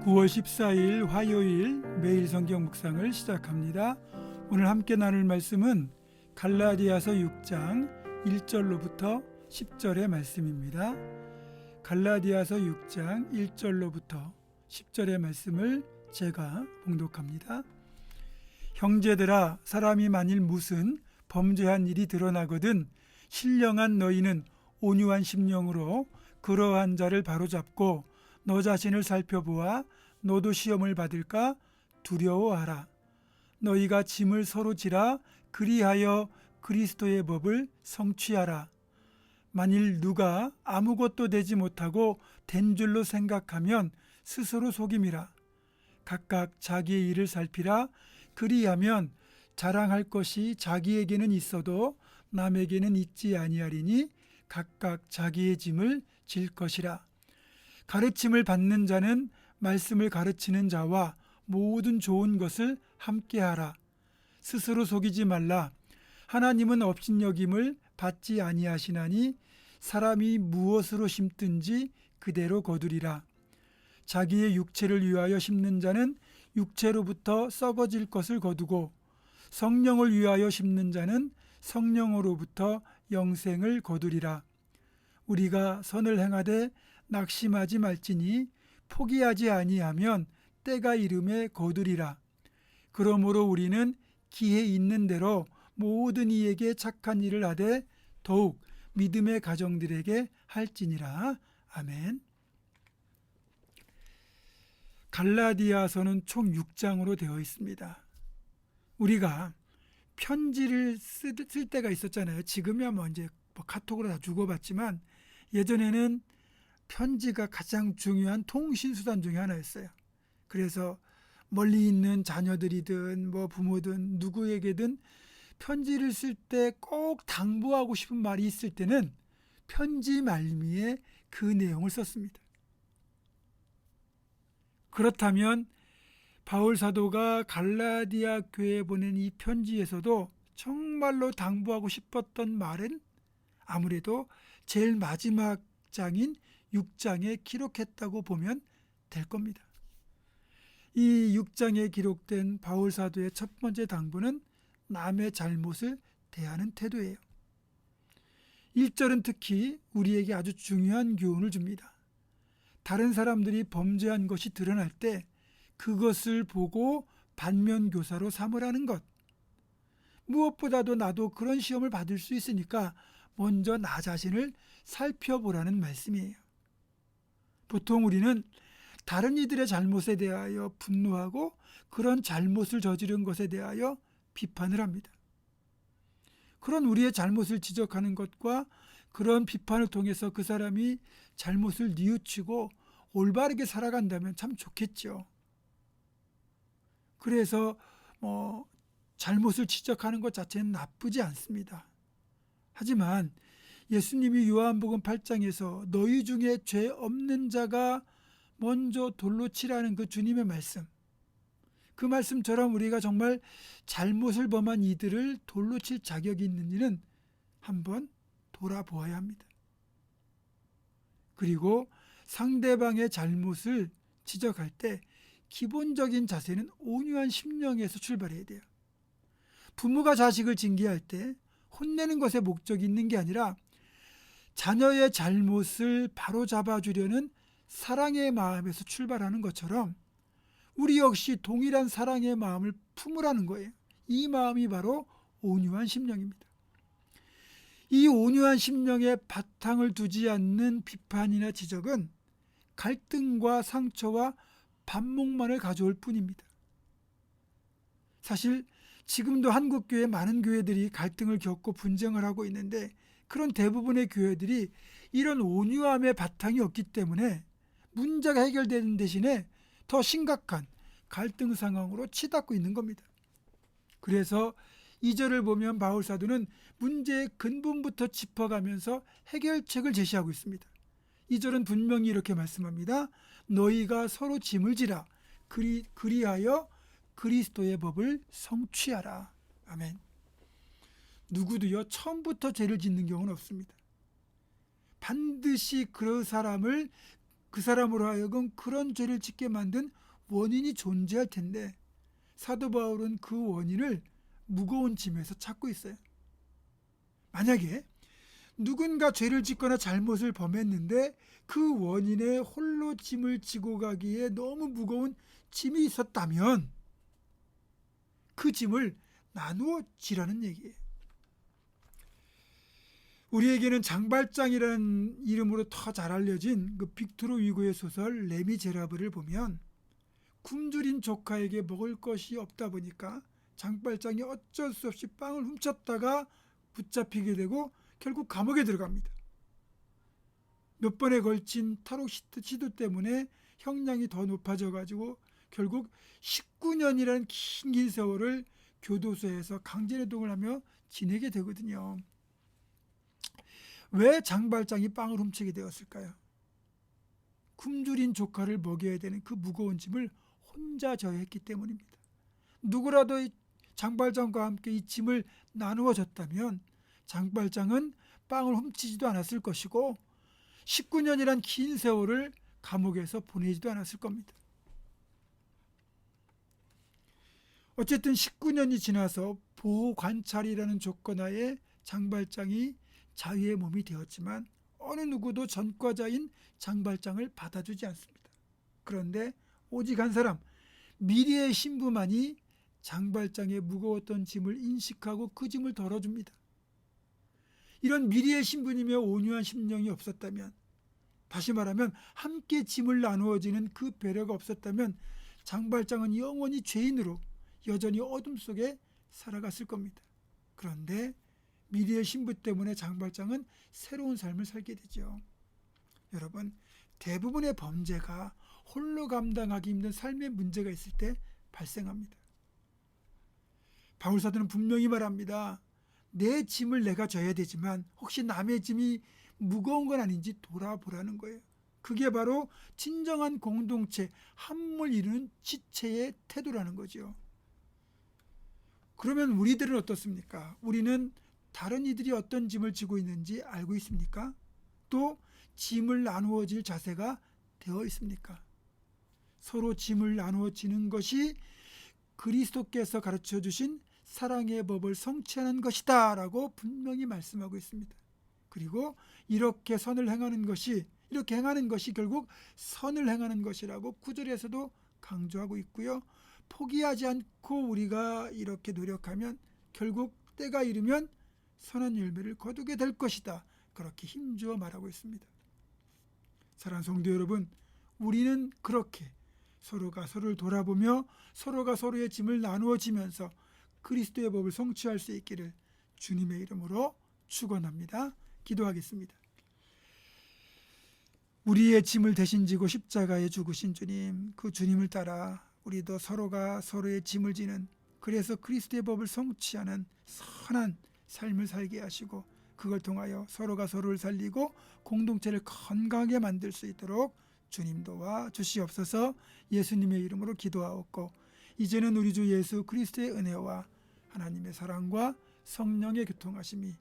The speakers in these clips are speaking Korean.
9월 14일 화요일 매일 성경 묵상을 시작합니다. 오늘 함께 나눌 말씀은 갈라디아서 6장 1절로부터 10절의 말씀입니다. 갈라디아서 6장 1절로부터 10절의 말씀을 제가 봉독합니다. 형제들아, 사람이 만일 무슨 범죄한 일이 드러나거든 신령한 너희는 온유한 심령으로 그러한 자를 바로잡고 너 자신을 살펴보아 너도 시험을 받을까 두려워하라. 너희가 짐을 서로 지라 그리하여 그리스도의 법을 성취하라. 만일 누가 아무것도 되지 못하고 된 줄로 생각하면 스스로 속임이라. 각각 자기의 일을 살피라. 그리하면 자랑할 것이 자기에게는 있어도 남에게는 있지 아니하리니 각각 자기의 짐을 질 것이라. 가르침을 받는 자는 말씀을 가르치는 자와 모든 좋은 것을 함께하라. 스스로 속이지 말라. 하나님은 업신여김을 받지 아니하시나니 사람이 무엇으로 심든지 그대로 거두리라. 자기의 육체를 위하여 심는 자는 육체로부터 썩어질 것을 거두고 성령을 위하여 심는 자는 성령으로부터 영생을 거두리라. 우리가 선을 행하되 낙심하지 말지니 포기하지 아니하면 때가 이름에 거두리라. 그러므로 우리는 기회 있는 대로 모든 이에게 착한 일을 하되 더욱 믿음의 가정들에게 할지니라. 아멘. 갈라디아서는 총 6장으로 되어 있습니다. 우리가 편지를 쓸 때가 있었잖아요. 지금이야 이제 카톡으로 다 주고받지만 예전에는 편지가 가장 중요한 통신수단 중에 하나였어요. 그래서 멀리 있는 자녀들이든 부모든 누구에게든 편지를 쓸 때 꼭 당부하고 싶은 말이 있을 때는 편지 말미에 그 내용을 썼습니다. 그렇다면 바울 사도가 갈라디아 교회에 보낸 이 편지에서도 정말로 당부하고 싶었던 말은 아무래도 제일 마지막 장인 6장에 기록했다고 보면 될 겁니다. 이 6장에 기록된 바울 사도의 첫 번째 당부는 남의 잘못을 대하는 태도예요. 1절은 특히 우리에게 아주 중요한 교훈을 줍니다. 다른 사람들이 범죄한 것이 드러날 때 그것을 보고 반면교사로 삼으라는 것. 무엇보다도 나도 그런 시험을 받을 수 있으니까 먼저 나 자신을 살펴보라는 말씀이에요. 보통 우리는 다른 이들의 잘못에 대하여 분노하고 그런 잘못을 저지른 것에 대하여 비판을 합니다. 그런 우리의 잘못을 지적하는 것과 그런 비판을 통해서 그 사람이 잘못을 뉘우치고 올바르게 살아간다면 참 좋겠죠. 그래서 잘못을 지적하는 것 자체는 나쁘지 않습니다. 하지만 예수님이 요한복음 8장에서 너희 중에 죄 없는 자가 먼저 돌로 치라는 그 주님의 말씀, 그 말씀처럼 우리가 정말 잘못을 범한 이들을 돌로 칠 자격이 있는지는 한번 돌아보아야 합니다. 그리고 상대방의 잘못을 지적할 때 기본적인 자세는 온유한 심령에서 출발해야 돼요. 부모가 자식을 징계할 때 혼내는 것에 목적이 있는 게 아니라 자녀의 잘못을 바로잡아 주려는 사랑의 마음에서 출발하는 것처럼 우리 역시 동일한 사랑의 마음을 품으라는 거예요. 이 마음이 바로 온유한 심령입니다. 이 온유한 심령에 바탕을 두지 않는 비판이나 지적은 갈등과 상처와 반목만을 가져올 뿐입니다. 사실 지금도 한국교회 많은 교회들이 갈등을 겪고 분쟁을 하고 있는데 그런 대부분의 교회들이 이런 온유함의 바탕이 없기 때문에 문제가 해결되는 대신에 더 심각한 갈등 상황으로 치닫고 있는 겁니다. 그래서 2절을 보면 바울 사도는 문제의 근본부터 짚어가면서 해결책을 제시하고 있습니다. 2절은 분명히 이렇게 말씀합니다. 너희가 서로 짐을 지라 그리하여 그리스도의 법을 성취하라. 아멘. 누구도요 처음부터 죄를 짓는 경우는 없습니다. 반드시 그 사람을 그 사람으로 하여금 그런 죄를 짓게 만든 원인이 존재할 텐데 사도 바울은 그 원인을 무거운 짐에서 찾고 있어요. 만약에 누군가 죄를 짓거나 잘못을 범했는데 그 원인에 홀로 짐을 지고 가기에 너무 무거운 짐이 있었다면 그 짐을 나누어 지라는 얘기예요. 우리에게는 장발장이라는 이름으로 더 잘 알려진 그 빅토르 위고의 소설 레미제라블을 보면 굶주린 조카에게 먹을 것이 없다 보니까 장발장이 어쩔 수 없이 빵을 훔쳤다가 붙잡히게 되고 결국 감옥에 들어갑니다. 몇 번에 걸친 탈옥 시도 때문에 형량이 더 높아져 가지고 결국 19년이라는 긴 세월을 교도소에서 강제노동을 하며 지내게 되거든요. 왜 장발장이 빵을 훔치게 되었을까요? 굶주린 조카를 먹여야 되는 그 무거운 짐을 혼자 져야 했기 때문입니다. 누구라도 장발장과 함께 이 짐을 나누어 졌다면 장발장은 빵을 훔치지도 않았을 것이고 19년이란 긴 세월을 감옥에서 보내지도 않았을 겁니다. 어쨌든 19년이 지나서 보호관찰이라는 조건 하에 장발장이 자유의 몸이 되었지만 어느 누구도 전과자인 장발장을 받아주지 않습니다. 그런데 오직 한 사람, 미리의 신부만이 장발장의 무거웠던 짐을 인식하고 그 짐을 덜어줍니다. 이런 미리의 신부님의 온유한 심령이 없었다면, 다시 말하면 함께 짐을 나누어지는 그 배려가 없었다면 장발장은 영원히 죄인으로 여전히 어둠 속에 살아갔을 겁니다. 그런데 미리의 신부 때문에 장발장은 새로운 삶을 살게 되죠. 여러분, 대부분의 범죄가 홀로 감당하기 힘든 삶의 문제가 있을 때 발생합니다. 바울사도는 분명히 말합니다. 내 짐을 내가 져야 되지만 혹시 남의 짐이 무거운 건 아닌지 돌아보라는 거예요. 그게 바로 진정한 공동체, 한물 이루는 지체의 태도라는 거죠. 그러면 우리들은 어떻습니까? 우리는 다른 이들이 어떤 짐을 지고 있는지 알고 있습니까? 또 짐을 나누어질 자세가 되어 있습니까? 서로 짐을 나누어 지는 것이 그리스도께서 가르쳐 주신 사랑의 법을 성취하는 것이다 라고 분명히 말씀하고 있습니다. 그리고 이렇게 행하는 것이 결국 선을 행하는 것이라고 9절에서도 강조하고 있고요. 포기하지 않고 우리가 이렇게 노력하면 결국 때가 이르면 선한 열매를 거두게 될 것이다. 그렇게 힘주어 말하고 있습니다. 사랑하는 성도 여러분, 우리는 그렇게 서로가 서로를 돌아보며 서로가 서로의 짐을 나누어지면서 그리스도의 법을 성취할 수 있기를 주님의 이름으로 축원합니다. 기도하겠습니다. 우리의 짐을 대신 지고 십자가에 죽으신 주님, 그 주님을 따라 우리도 서로가 서로의 짐을 지는, 그래서 그리스도의 법을 성취하는 선한 삶을 살게 하시고 그걸 통하여 서로가 서로를 살리고 공동체를 건강하게 만들 수 있도록 주님 도와 주시옵소서. 예수님의 이름으로 기도하옵고 이제는 우리 주 예수 그리스도의 은혜와 하나님의 사랑과 성령의 교통하심이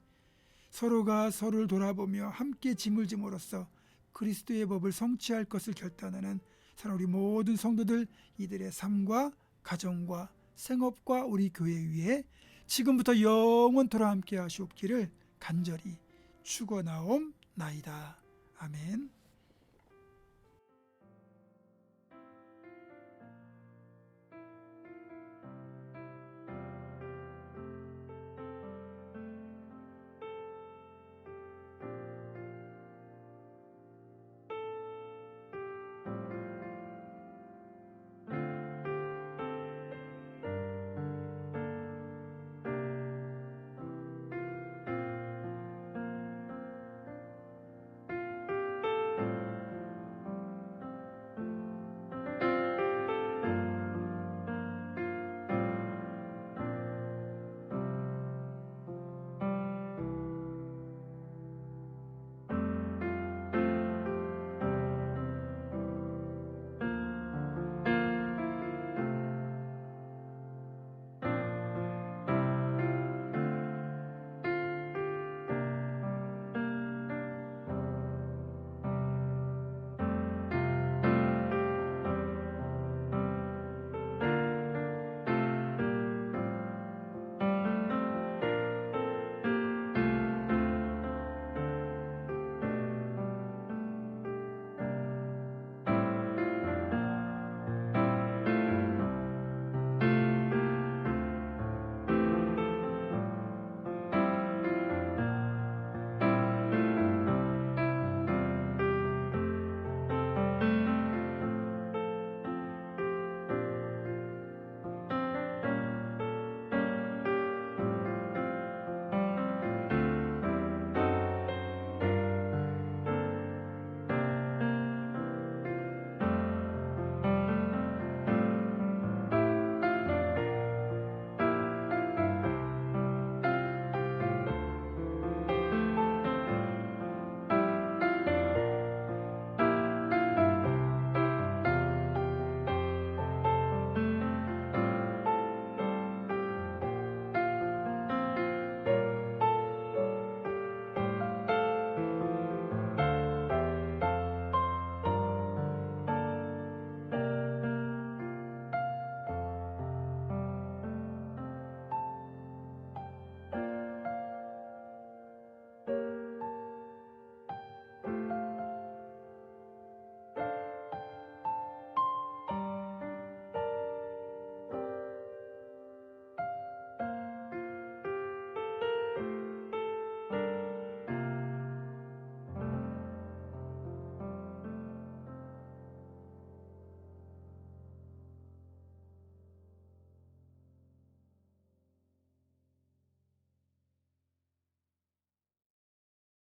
서로가 서로를 돌아보며 함께 짐을 짐으로써 그리스도의 법을 성취할 것을 결단하는 사랑 우리 모든 성도들, 이들의 삶과 가정과 생업과 우리 교회 위에 지금부터 영원토록 함께 하시옵기를 간절히 축원하옵나이다. 아멘.